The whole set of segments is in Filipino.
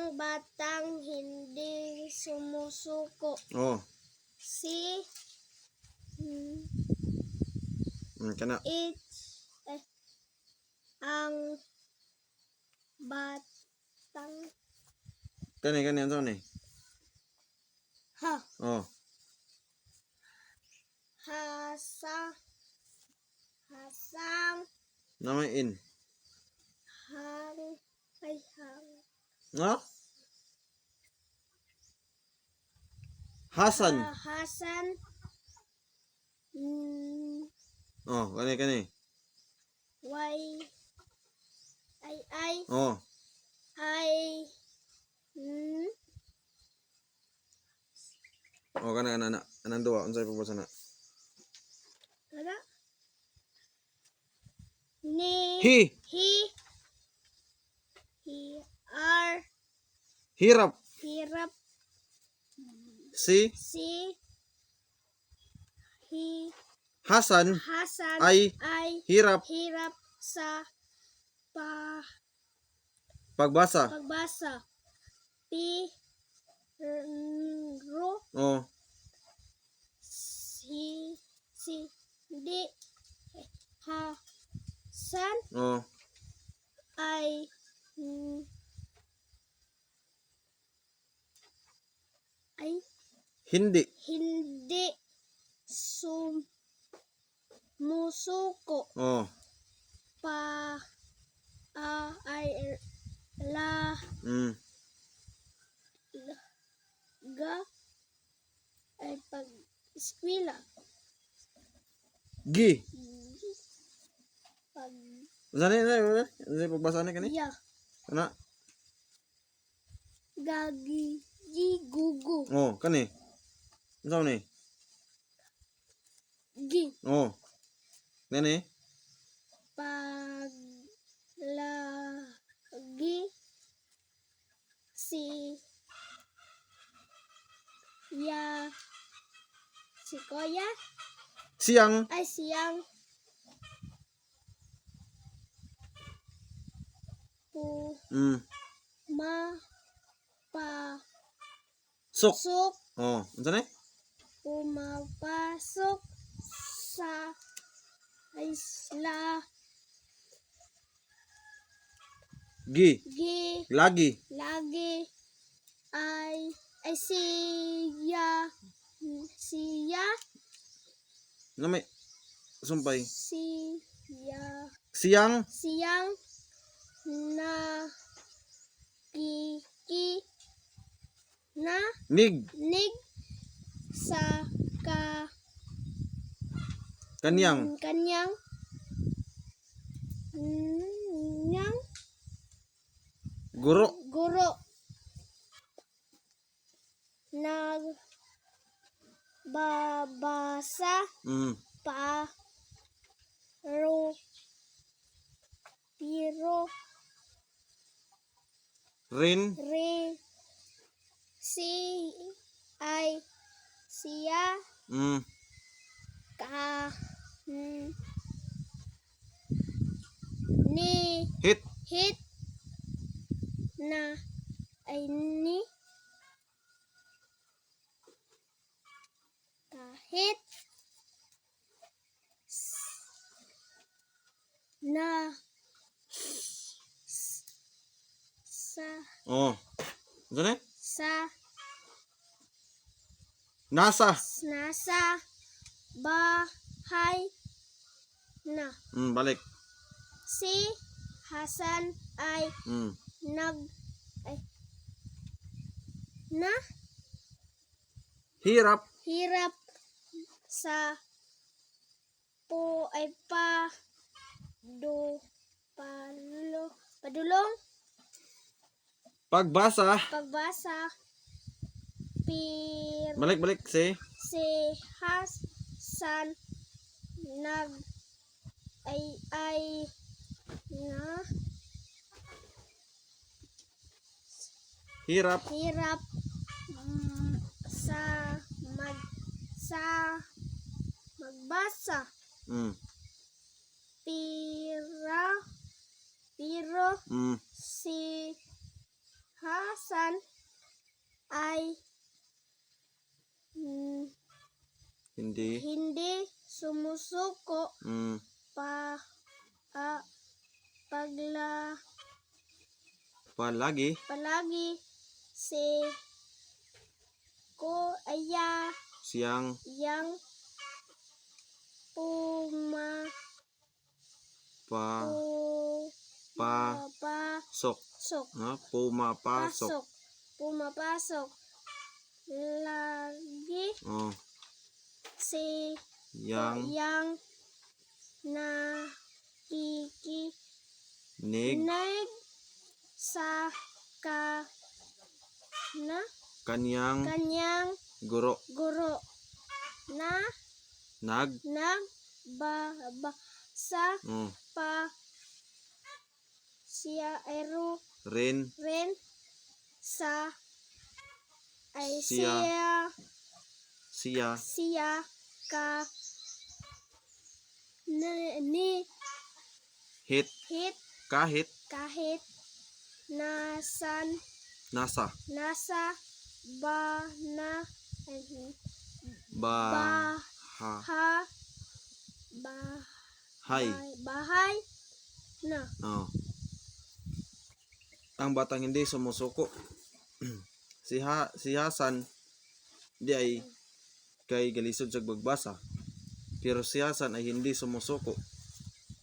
Ang batang hindi sumusuko. Oh. Si Kana. Ang batang Kani ano ni? ha Oh. hasang Namay in. hang ay hang No? Hasan. Hasan Oh, kani. Why ay Oh. Oh, kana anang duwa unsay pagbasa na? Kada ni He are hirap. Si Hasan ay hirap sa pagbasa. Pero Oh. Hindi Hasan Oh. ay Hindi. hindi sumusuko. Oh. Pag eskwela. Gi. Pag Unsay pagbasa ni kani? iya. Kana. Gugu. Oh, kani. Unsa ni? Gi. Oh. Kani. Paglagi si Koya Siyang ay siyang sok. Pumapasok Oh, unsa ni? sa isla Gi. Lagi. ay siya Namay sumpay. siyang Siyang nig sa kanyang guro. Nagbabasa pero Rin siya ni hit na kahit na oh. Unsa ni? nasa Nasa bahay na. balik. Si Hasan ay hirap sa padulong pagbasa. Balik si Hasan hirap sa magbasa. Pero si Hasan palagi palagi si Kuya siyang yang puma pa pu pasok. pasok Pumapasok. pumapasok lagi Oh, si yang yang nakikinig nig sa kanyang kanyang guro. guro na Nag nagbabasa oh, pa siya rin rin sa ay siya siya ka ni hit hit kahit kahit nasa nasa na bahay ha bahay na oh. Ang batang hindi sumusuko. Si Hasan di ay kay galisod sa pagbasa, pero si Hasan ay hindi sumusuko.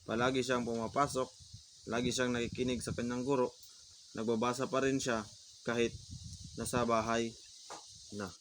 Palagi siyang pumapasok, lagi siyang nakikinig sa kanyang guro, nagbabasa pa rin siya kahit nasa bahay na.